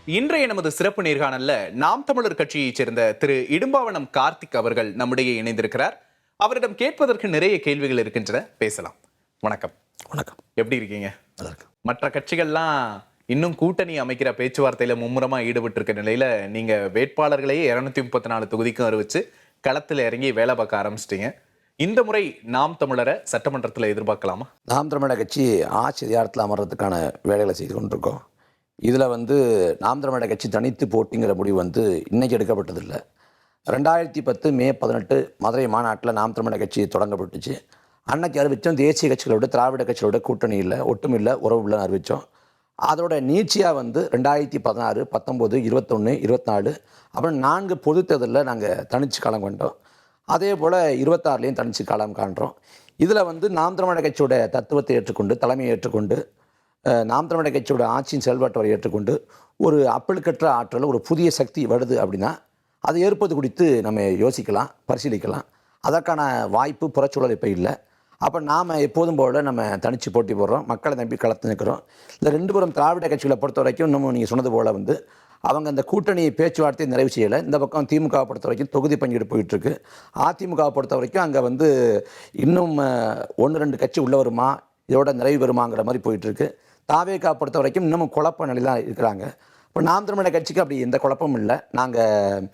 இன்றைய நமது சிறப்பு நேர்காணல்ல நாம் தமிழர் கட்சியைச் சேர்ந்த திரு இடும்பாவனம் கார்த்திக் அவர்கள் நம்முடைய இணைந்திருக்கிறார். அவரிடம் கேட்பதற்கு நிறைய கேள்விகள் இருக்கின்றன, பேசலாம். வணக்கம். வணக்கம். எப்படி இருக்கீங்க? மற்ற கட்சிகள்லாம் இன்னும் கூட்டணி அமைக்கிற பேச்சுவார்த்தையில மும்முரமா ஈடுபட்டு இருக்க நிலையில நீங்க வேட்பாளர்களையே 234 தொகுதிக்கும் அறிவிச்சு களத்தில் இறங்கி வேலை பார்க்க ஆரம்பிச்சிட்டீங்க. இந்த முறை நாம் தமிழரை சட்டமன்றத்தில் எதிர்பார்க்கலாமா? நாம் தமிழர் கட்சி ஆட்சி அதிகாரத்தில் அமர்றதுக்கான வேலைகளை செய்து கொண்டிருக்கோம். இதில் நாம் தமிழர் கட்சி தனித்து போட்டிங்கிற முடிவு இன்னைக்கு எடுக்கப்பட்டதில்லை. 2010 மே 18 மதுரை மாநாட்டில் நாம் தமிழர் கட்சி தொடங்கப்பட்டுச்சு. அன்னைக்கு அறிவித்தோம் தேசிய கட்சிகளோட திராவிட கட்சிகளோட கூட்டணி இல்லை, ஒட்டும் இல்லை, உறவு இல்லைன்னு அறிவித்தோம். அதோட நீட்சியாக 2016, 19, 21, 24 அப்புறம் 4 பொது தேர்தலில் நாங்கள் தனிச்சு காலம் கொண்டோம். அதே போல் 26லேயும் தனிச்சு காலம் காண்றோம். இதில் நாம் தமிழர் கட்சியோட தத்துவத்தை ஏற்றுக்கொண்டு, தலைமையை ஏற்றுக்கொண்டு, நாம் தமிழர் கட்சியோட ஆட்சியின் செயல்பாட்டை ஏற்றுக்கொண்டு ஒரு அப்பழுக்கற்ற ஆற்றல், ஒரு புதிய சக்தி வருது அப்படின்னா அது ஏற்பது குறித்து நம்ம யோசிக்கலாம், பரிசீலிக்கலாம். அதற்கான வாய்ப்பு புறச்சூழல் இப்போ இல்லை. அப்போ நாம் எப்போதும் போல நம்ம தனித்து போட்டி போடுறோம், மக்களை நம்பி களத்து நிற்கிறோம். இந்த 2 புறம் திராவிட கட்சிகளை பொறுத்த வரைக்கும் இன்னமும் நீங்கள் சொன்னது போல் அவங்க அந்த கூட்டணி பேச்சுவார்த்தையை நிறைவு செய்யலை. இந்த பக்கம் திமுகவை பொறுத்த வரைக்கும் தொகுதி பங்கீடு போயிட்டுருக்கு. அதிமுகவை பொறுத்த வரைக்கும் அங்கே இன்னும் 1-2 கட்சி உள்ள வருமா, இதோட நிறைவு பெறுமாங்கிற மாதிரி போயிட்டுருக்கு. தாவேகா பொறுத்த வரைக்கும் இன்னமும் குழப்ப நிலையில் தான் இருக்கிறாங்க. இப்போ நாம் தமிழர் கட்சிக்கு அப்படி எந்த குழப்பமும் இல்லை. நாங்கள்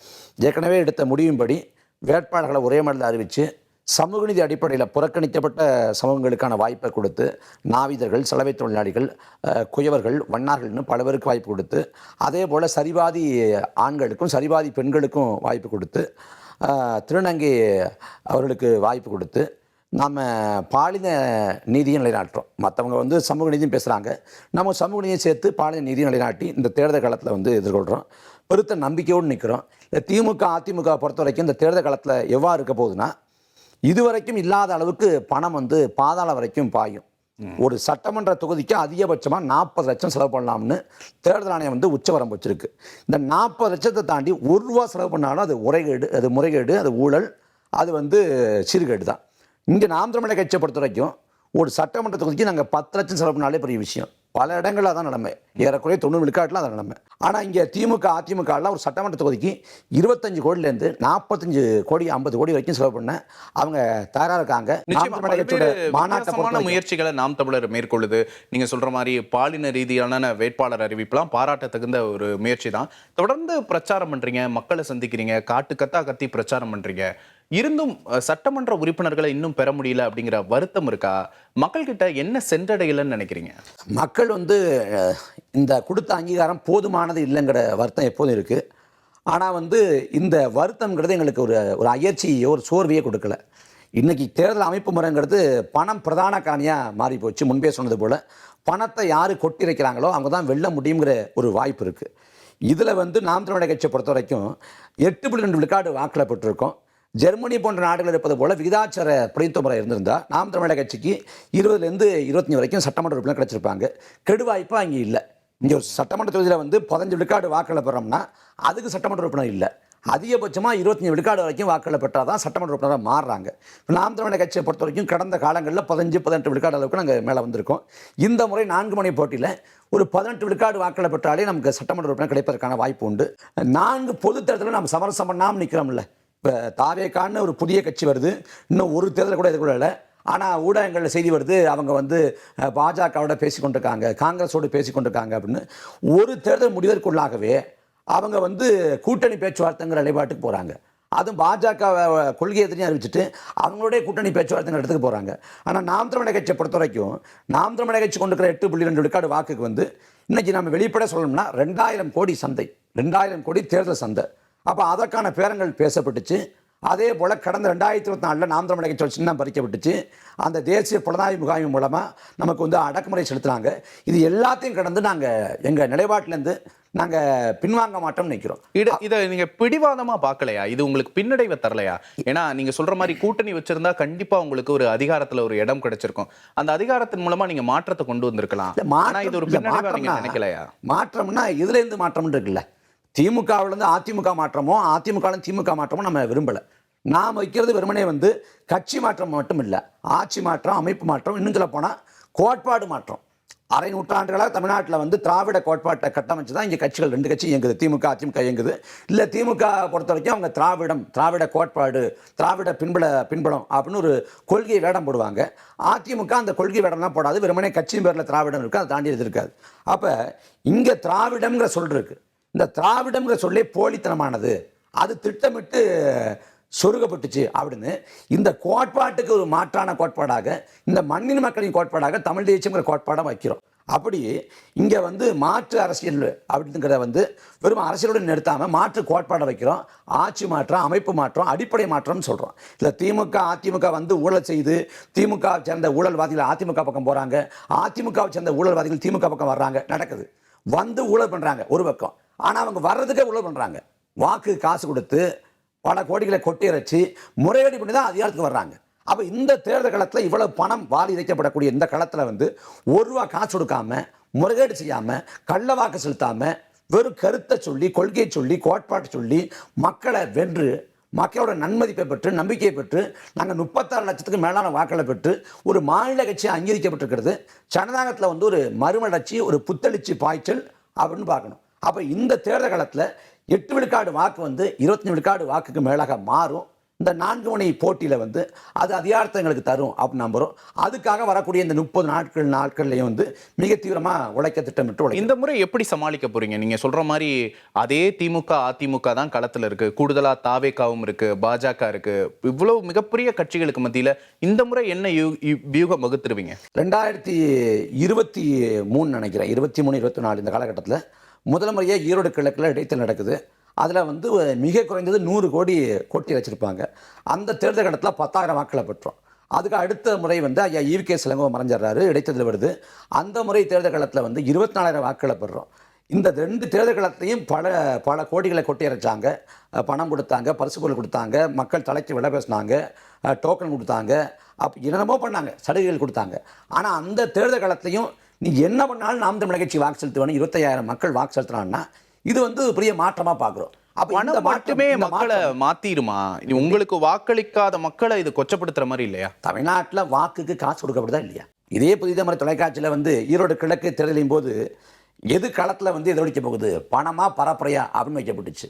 ஏற்கனவே எடுத்த முடியும்படி வேட்பாளர்களை ஒரே மாதிரி அறிவித்து சமூக நீதி அடிப்படையில் புறக்கணிக்கப்பட்ட சமூகங்களுக்கான வாய்ப்பை கொடுத்து, நாவிதர்கள், சலவை தொழிலாளிகள், குயவர்கள், வண்ணார்கள்னு பல பேருக்கு வாய்ப்பு கொடுத்து, அதே போல் சரிபாதி ஆண்களுக்கும் சரிபாதி பெண்களுக்கும் வாய்ப்பு கொடுத்து, திருநங்கை அவர்களுக்கு வாய்ப்பு கொடுத்து நாம் பாலின நீதியை நிலைநாட்டுறோம். மற்றவங்க சமூக நீதியும் பேசுகிறாங்க, நம்ம சமூக நீதியை சேர்த்து பாலின நீதியை நிலைநாட்டி இந்த தேர்தல் காலத்தில் எதிர்கொள்கிறோம். பெருத்த நம்பிக்கையோடு நிற்கிறோம். இந்த திமுக அதிமுக பொறுத்த வரைக்கும் இந்த தேர்தல் காலத்தில் எவ்வாறு இருக்க போகுதுன்னா, இதுவரைக்கும் இல்லாத அளவுக்கு பணம் பாதாள வரைக்கும் பாயும். ஒரு சட்டமன்ற தொகுதிக்கு அதிகபட்சமாக 40 லட்சம் செலவு பண்ணலாம்னு தேர்தல் ஆணையம் உச்சவரம்பு வச்சிருக்கு. இந்த 40 லட்சத்தை தாண்டி ₹1 செலவு பண்ணாலும் அது முறைகேடு, அது ஊழல், அது சீர்கேடு தான். இங்கே நாம் தமிழர் கட்சியை பொறுத்த வரைக்கும் ஒரு சட்டமன்ற தொகுதிக்கு நாங்கள் 10 லட்சம் செலவு பண்ணாலே பெரிய விஷயம். பல இடங்களில் தான் நிலைமை, ஏறக்குறைய 90 விழுக்காட்டில் தான் நிலைமை. ஆனால் இங்கே திமுக அதிமுகலாம் ஒரு சட்டமன்ற தொகுதிக்கு 25 கோடியிலேருந்து 45 கோடி 50 கோடி வரைக்கும் செலவு பண்ண அவங்க தயாராக இருக்காங்க. மாநாட்டமான முயற்சிகளை நாம் தமிழர் மேற்கொள்ளுது. நீங்க சொல்ற மாதிரி பாலின ரீதியான வேட்பாளர் அறிவிப்புலாம் பாராட்ட தகுந்த ஒரு முயற்சி தான். தொடர்ந்து பிரச்சாரம் பண்றீங்க, மக்களை சந்திக்கிறீங்க, கத்தி பிரச்சாரம் பண்றீங்க. இருந்தும் சட்டமன்ற உறுப்பினர்களை இன்னும் பெற முடியல அப்படிங்கிற வருத்தம் இருக்கா? மக்கள் கிட்ட என்ன சென்றடையலன்னு நினைக்கிறீங்க? மக்கள் இந்த கொடுத்த அங்கீகாரம் போதுமானது இல்லைங்கிற வருத்தம் எப்போதும் இருக்குது. ஆனால் இந்த வருத்தம்ங்கிறது எங்களுக்கு ஒரு அயற்சியோ ஒரு சோர்வையோ கொடுக்கல. இன்றைக்கி தேர்தல் அமைப்பு முறைங்கிறது பணம் பிரதான காரணியாக மாறி போச்சு. முன்பே சொன்னது போல் பணத்தை யார் கொட்டி வைக்கிறாங்களோ அவங்க தான் வெல்ல முடியுங்கிற ஒரு வாய்ப்பு இருக்குது. இதில் நாம் தமிழர் கட்சியை பொறுத்த வரைக்கும் 8.2 விழுக்காடு வாக்கில் பெற்றிருக்கோம். ஜெர்மனி போன்ற நாடுகள் இருப்பது போல விகிதாச்சார பிரதித்துவ முறை இருந்திருந்தால் நாம் தமிழர் கட்சிக்கு 20லேருந்து 25 வரைக்கும் சட்டமன்ற உறுப்பினர் கிடைச்சிருப்பாங்க. கெடு வாய்ப்பாக அங்கே இல்லை. இங்கே ஒரு சட்டமன்ற தொகுதியில் 15 விழுக்காடு வாக்களை பெறோம்னா அதுக்கு சட்டமன்ற உறுப்பினர் இல்லை. அதிகபட்சமாக 25 விழுக்காடு வரைக்கும் வாக்களை பெற்றால் தான் சட்டமன்ற உறுப்பினராக மாறுறாங்க. நாம் தமிழர் கட்சியை பொறுத்த வரைக்கும் கடந்த காலங்களில் 15-18 விழுக்காடு அளவுக்கு நாங்கள் மேலே வந்திருக்கோம். இந்த முறை 4 மணி போட்டியில் ஒரு 18 விழுக்காடு வாக்களை பெற்றாலே நமக்கு சட்டமன்ற உறுப்பினர் கிடைப்பதற்கான வாய்ப்பு உண்டு. 4 பொது தேர்தலில் நம்ம சமரசம் பண்ணாமல் நிற்கிறோம்ல. இப்போ தாவேக்கான ஒரு புதிய கட்சி வருது, இன்னும் ஒரு தேர்தல் கூட எதிர்கொள்ளலை. ஆனால் ஊடகங்களில் செய்தி வருது, அவங்க பாஜகவோட பேசி கொண்டிருக்காங்க, காங்கிரஸோடு பேசி கொண்டிருக்காங்க அப்படின்னு. ஒரு தேர்தல் முடிவதற்குள்ளாகவே அவங்க கூட்டணி பேச்சுவார்த்தைங்கிற நிலைப்பாட்டுக்கு போகிறாங்க. அதுவும் பாஜக கொள்கை எதிரையும் அறிவிச்சுட்டு அவங்களுடைய கூட்டணி பேச்சுவார்த்தைங்கிற இடத்துக்கு போகிறாங்க. ஆனால் நாம் தமிழர் கட்சியை பொறுத்த வரைக்கும் நாம் தமிழர் கட்சி கொண்டிருக்கிற 8.2 விழுக்காடு வாக்குக்கு இன்றைக்கி நம்ம வெளிப்பட சொல்லணும்னா 2000 கோடி சந்தை, 2000 கோடி தேர்தல் சந்தை. அப்போ அதற்கான பேரங்கள் பேசப்பட்டுச்சு. அதே போல் கடந்த 2024 நாம் தமிழர் கட்சியோட சின்னம் பறிக்கப்பட்டுச்சு. அந்த தேசிய புலனாய்வு முகாமின் மூலமாக நமக்கு அடக்குமுறை செலுத்துனாங்க. இது எல்லாத்தையும் கடந்து நாங்கள் எங்கள் நிலைப்பாட்டிலேருந்து நாங்கள் பின்வாங்க மாட்டோம்னு நிற்கிறோம். இதை நீங்கள் பிடிவாதமாக பார்க்கலையா? இது உங்களுக்கு பின்னடைவை தரலையா? ஏன்னா நீங்கள் சொல்கிற மாதிரி கூட்டணி வச்சுருந்தா கண்டிப்பாக உங்களுக்கு ஒரு அதிகாரத்தில் ஒரு இடம் கிடைச்சிருக்கும். அந்த அதிகாரத்தின் மூலமாக நீங்கள் மாற்றத்தை கொண்டு வந்திருக்கலாம். ஆனால் இது ஒரு பின்னடைவாக நீங்கள் நினைக்கலையா? மாற்றம்னா இதுலேருந்து மாற்றம் இருக்குல்ல. திமுகவிலேருந்து அதிமுக மாற்றமோ அதிமுகலேருந்து திமுக மாற்றமோ நம்ம விரும்பலை. நாம் வைக்கிறது வெறுமனே கட்சி மாற்றம் மட்டும் இல்லை, ஆட்சி மாற்றம், அமைப்பு மாற்றம், இன்னும் சொல்ல போனால் கோட்பாடு மாற்றம். அரை நூற்றாண்டுகளாக தமிழ்நாட்டில் வந்து திராவிட கோட்பாட்டை கட்டமைச்சு தான் இங்கே கட்சிகள் 2 கட்சி இயங்குது, திமுக அதிமுக இயங்குது. இல்லை திமுக பொறுத்த வரைக்கும் அவங்க திராவிட கோட்பாடு, திராவிட பின்பலம் அப்படின்னு ஒரு கொள்கையை வேடம் போடுவாங்க. அதிமுக அந்த கொள்கை வேடம்லாம் போடாது, வெறுமனே கட்சியின் பேரில் திராவிடம் இருக்குது, அதை தாண்டி இருக்காது. அப்போ இங்கே திராவிடம்ங்கிற சொல் இருக்கு. இந்த திராவிடம்ங்கிற சொல்லே போலித்தனமானது, அது திட்டமிட்டு சொருகப்பட்டுச்சு அப்படின்னு இந்த கோட்பாட்டுக்கு ஒரு மாற்றான கோட்பாடாக, இந்த மண்ணின் மக்களின் கோட்பாடாக தமிழ் தேசியங்கிற கோட்பாடை வைக்கிறோம். அப்படி இங்கே வந்து மாற்று அரசியல் அப்படிங்கிறத வந்து வெறும் அரசியலுடன் நிறுத்தாமல் மாற்று கோட்பாடை வைக்கிறோம். ஆட்சி மாற்றம், அமைப்பு மாற்றம், அடிப்படை மாற்றம்னு சொல்கிறோம். இல்லை திமுக அதிமுக வந்து ஊழல் செய்து திமுக சேர்ந்த ஊழல்வாதிகள் அதிமுக பக்கம் போகிறாங்க, அதிமுகவை சேர்ந்த ஊழல்வாதிகள் திமுக பக்கம் வர்றாங்க, நடக்குது. வந்து ஊழல் பண்ணுறாங்க ஒரு பக்கம், ஆனால் அவங்க வர்றதுக்கே ஊழல் பண்ணுறாங்க. வாக்கு காசு கொடுத்து பல கோடிகளை கொட்டி இறைச்சி முறையீடு பண்ணி தான் அதிகாரத்துக்கு வர்றாங்க. அப்போ இந்த தேர்தல் களத்தில் இவ்வளவு பணம் வாரி இறைக்கப்படக்கூடிய இந்த களத்தில் வந்து ஒரு ரூபா காசு கொடுக்காம, முறைகேடு செய்யாமல், கள்ள வாக்கு செலுத்தாமல், வெறும் கருத்தை சொல்லி, கொள்கையை சொல்லி, கோட்பாட்டை சொல்லி மக்களை வென்று, மக்களோட நன்மதிப்பை பெற்று, நம்பிக்கையை பெற்று, நாங்கள் 36 லட்சத்துக்கு மேலான வாக்களை பெற்று ஒரு மாநில கட்சி அங்கீகரிக்கப்பட்டிருக்கிறது. ஜனநாயகத்தில் வந்து ஒரு மறுமலர்ச்சி, ஒரு புத்தெழுச்சி பாய்ச்சல் அப்படின்னு பார்க்கணும். அப்போ இந்த தேர்தல் காலத்தில் 8 விழுக்காடு வாக்கு வந்து 25 விழுக்காடு வாக்குக்கு மேலாக மாறும். இந்த 4 முனை போட்டியில் வந்து அது அதிகாரத்தை எங்களுக்கு தரும் அப்படின்னு நம்புகிறோம். அதுக்காக வரக்கூடிய இந்த 30 நாட்கள்லையும் வந்து மிக தீவிரமாக உழைக்க திட்டமிட்டு இந்த முறை எப்படி சமாளிக்க போறீங்க? நீங்க சொல்ற மாதிரி அதே திமுக அதிமுக தான் களத்துல இருக்கு, கூடுதலா தாவேகாவும் இருக்கு, பாஜக இருக்கு, இவ்வளவு மிகப்பெரிய கட்சிகளுக்கு மத்தியில இந்த முறை என்ன வியூகம் வகுத்துருவீங்க? 2023 நினைக்கிறேன், 23 24 இந்த காலகட்டத்தில் முதல் முறையாக ஈரோடு கிழக்கில் இடைத்தேர்தல் நடக்குது. அதில் வந்து மிக குறைந்தது 100 கோடி கொட்டி வச்சுருப்பாங்க. அந்த தேர்தல் இடத்துல 10,000 வாக்களை பெற்றோம். அதுக்கு அடுத்த முறை வந்து ஐயா ஈவிகே சிலங்கோ மறைஞ்சிடறாரு, இடைத்தேர்தல் வருது. அந்த முறை தேர்தல் களத்தில் வந்து 24,000 வாக்களை பெறுறோம். இந்த 2 தேர்தல் களத்தையும் பல கோடிகளை கொட்டி இறைச்சாங்க, பணம் கொடுத்தாங்க, பரிசு பொருள் கொடுத்தாங்க, மக்கள் தலைக்கு விலை பேசினாங்க, டோக்கன் கொடுத்தாங்க, அப்போ என்னென்னமோ பண்ணாங்க, சலுகைகள் கொடுத்தாங்க. ஆனால் அந்த தேர்தல் களத்தையும் நீ என்ன பண்ணாலும் நாம் தமிழர் கட்சி வாக்கு செலுத்துவேன் 25,000 மக்கள் வாக்கு செலுத்தினான்னா இது வந்து பெரிய மாற்றமாக பார்க்குறோம். அப்போ மட்டுமே மக்களை மாத்திருமா? உங்களுக்கு வாக்களிக்காத மக்களை இது கொச்சப்படுத்துற மாதிரி இல்லையா? தமிழ்நாட்டில் வாக்குக்கு காசு கொடுக்கப்படுதா இல்லையா? இதே புதிய முறை தொலைக்காட்சியில் வந்து ஈரோடு கிழக்கு தேர்தலின் போது எது களத்தில் வந்து எதிரொலிக்க போகுது, பணமா பரப்புரையா அப்படின்னு வைக்கப்பட்டுச்சு.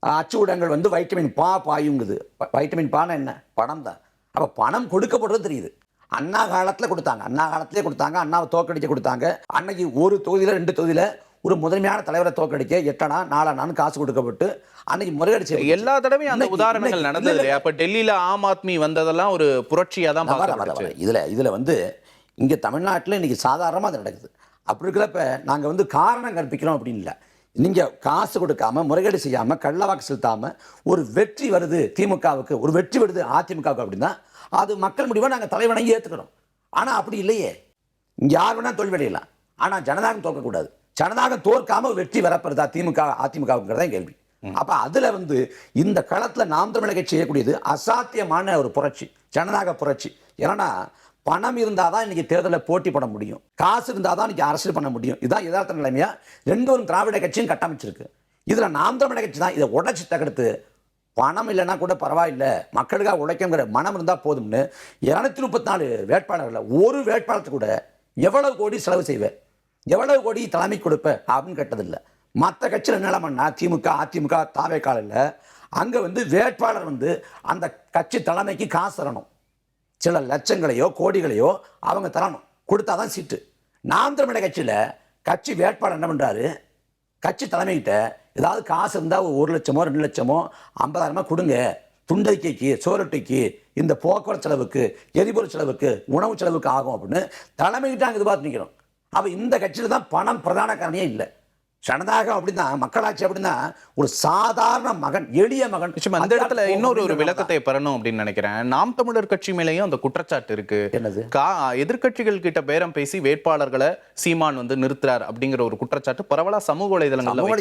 அச்சு ஊடகங்கள் வந்து வைட்டமின் பாயுங்குது. வைட்டமின் பானா என்ன? பணம் தான். அப்போ பணம் கொடுக்கப்படுறது தெரியுது. அண்ணா காலத்தில் கொடுத்தாங்க, அண்ணா காலத்திலே கொடுத்தாங்க, அண்ணாவை தோக்கடிக்க கொடுத்தாங்க. அன்னைக்கு ஒரு தொகுதியில் 2 தொகுதியில் ஒரு முதன்மையான தலைவரை தோக்கடிக்க 8 அணா 4 அண்ணான்னு காசு கொடுக்கப்பட்டு அன்னைக்கு முறைகேடு செய்ய எல்லா தடவையும் அந்த உதாரணங்கள் நடந்தது இல்லையா? அப்ப டெல்லியில ஆம் ஆத்மி வந்ததெல்லாம் ஒரு புரட்சியா தான் பார்க்கப்படுச்சு. இதுல வந்து இங்க தமிழ்நாட்டில் இன்னைக்கு சாதாரணமாக அது நடக்குது. அப்படி இருக்கிறப்ப நாங்க வந்து காரணம் கற்பிக்கிறோம் அப்படின்னு இல்லை. நீங்க காசு கொடுக்காம, முறைகேடு செய்யாம, கள்ள வாக்கு செலுத்தாம ஒரு வெற்றி வருது திமுகவுக்கு, ஒரு வெற்றி வருது அதிமுகவுக்கு அப்படின்னா அது மக்கள் முடிவை நாங்கள் தலைவணங்கி ஏற்றுக்கிறோம். ஆனால் அப்படி இல்லையே. இங்கே யார் வேணால் தோல்வியடையலாம், ஆனால் ஜனநாயகம் தோற்கக்கூடாது. ஜனநாயகம் தோற்காம வெற்றி வரப்படுறதா திமுக அதிமுகவுங்கிறதா கேள்வி. அப்போ அதில் வந்து இந்த களத்தில் நாம் தமிழர் கட்சி செய்யக்கூடியது அசாத்தியமான ஒரு புரட்சி, ஜனநாயக புரட்சி. ஏன்னா பணம் இருந்தால் தான் இன்னைக்கு தேர்தலில் போட்டி பண்ண முடியும், காசு இருந்தால் தான் இன்னைக்கு அரசியல் பண்ண முடியும். இதுதான் யதார்த்த நிலைமையா 2 திராவிட கட்சியும் கட்டமைச்சிருக்கு. இதில் நாம் தமிழர் கட்சி தான் இதை உடைச்சி தகர்த்து பணம் இல்லைன்னா கூட பரவாயில்லை, மக்களுக்காக உழைக்குங்கிற மனம் இருந்தால் போதும்னு 234 வேட்பாளர்கள், ஒரு வேட்பாளருக்கு கூட எவ்வளவு கோடி செலவு செய்வேன், எவ்வளவு கோடி தலைமை கொடுப்ப அப்படின்னு கேட்டதில்லை. மற்ற கட்சியில் நிலைமைன்னா திமுக அதிமுக தாவேக்காலில் அங்கே வந்து வேட்பாளர் வந்து அந்த கட்சி தலைமைக்கு காசு தரணும், சில லட்சங்களையோ கோடிகளையோ அவங்க தரணும், கொடுத்தா தான் சீட்டு. நாம் தமிழர் கட்சியில் கட்சி வேட்பாளர் என்ன பண்ணுறாரு, கட்சி தலைமைக்கிட்ட ஏதாவது காசு இருந்தால் 1 லட்சமோ 2 லட்சமோ 50,000 கொடுங்க, துண்டறிக்கைக்கு, சோரட்டைக்கு, இந்த போக்குவரத்து செலவுக்கு, எரிபொருள் செலவுக்கு, உணவு செலவுக்கு ஆகும் அப்படின்னு தலைமைக்கிட்ட அங்கே எதிர்பார்த்து நிற்கிறோம். அப்போ இந்த கட்சியில் தான் பணம் பிரதான காரணியே இல்லை. ஜனநாயகம் அப்படின்னா, மக்களாட்சி அப்படின்னா ஒரு சாதாரண மகன், எளிய மகன். அந்த இடத்துல இன்னொரு விளக்கத்தை பெறணும் அப்படின்னு நினைக்கிறேன். நாம் தமிழர் கட்சி மேலேயும் அந்த குற்றச்சாட்டு இருக்கு. என்னது? எதிர்கட்சிகள் கிட்ட பேரம் பேசி வேட்பாளர்களை சீமான் வந்து நிறுத்துறார் அப்படிங்கிற ஒரு குற்றச்சாட்டு பரவலா சமூக வலைதளங்கள்ல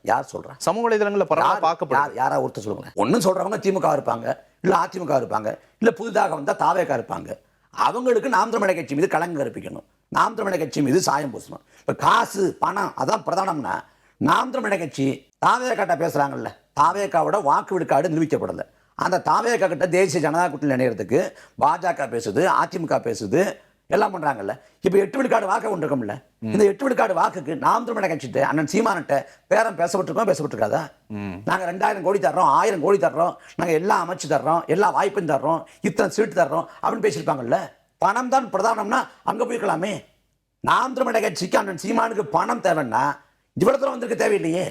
யார் சொல்றா? சமூக வலைதளங்கள்ல பரவலா பார்க்கப்படுது. யாரா ஒருத்தர் சொல்லுங்க. ஒன்னும் சொல்றவங்க திமுக இருப்பாங்க, இல்ல அதிமுக இருப்பாங்க, இல்ல புதிதாக வந்தா தாவேகா இருப்பாங்க. அவங்களுக்கு நாம் தமிழர் கட்சி மீது களங்கம் கற்பிக்கணும், நாம் தமிழர் கட்சி மீது சாயம் பூசணும். இப்போ காசு பணம் அதான் பிரதானம்னா, நாம் தமிழர் கட்சி தாவேக்காட்ட பேசுகிறாங்கல்ல, தாவேக்காவோட வாக்கு விழுக்காடு நிரூபிக்கப்படலை. அந்த தாவேக்கா கிட்ட தேசிய ஜனதா கூட்டணியில் இணையறதுக்கு பாஜக பேசுது, அதிமுக பேசுது, எல்லாம் பண்றாங்கல்ல. இப்ப 8 விழுக்காடு வாக்கு கொண்டு இருக்கோம்ல, இந்த 8 விழுக்காடு வாக்குக்கு நாம் தமிழர் கட்சிட்டு அண்ணன் சீமான்கிட்ட பேரம் பேசப்பட்டிருக்காதா? நாங்க 2000 கோடி தர்றோம், 1000 கோடி தர்றோம், நாங்க எல்லாம் அமைச்சு தர்றோம், எல்லா வாய்ப்பும் தர்றோம், இத்தனை சீட்டு தர்றோம் அப்படின்னு பேசியிருப்பாங்கல்ல. பணம் தான் பிரதானம்னா அங்க போய்க்கலாமே. நாம் தமிழர் கட்சிக்கு அண்ணன் சீமானுக்கு பணம் தேவைன்னா இவ்வளவு தூரம் வந்திருக்க தேவையில்லையே.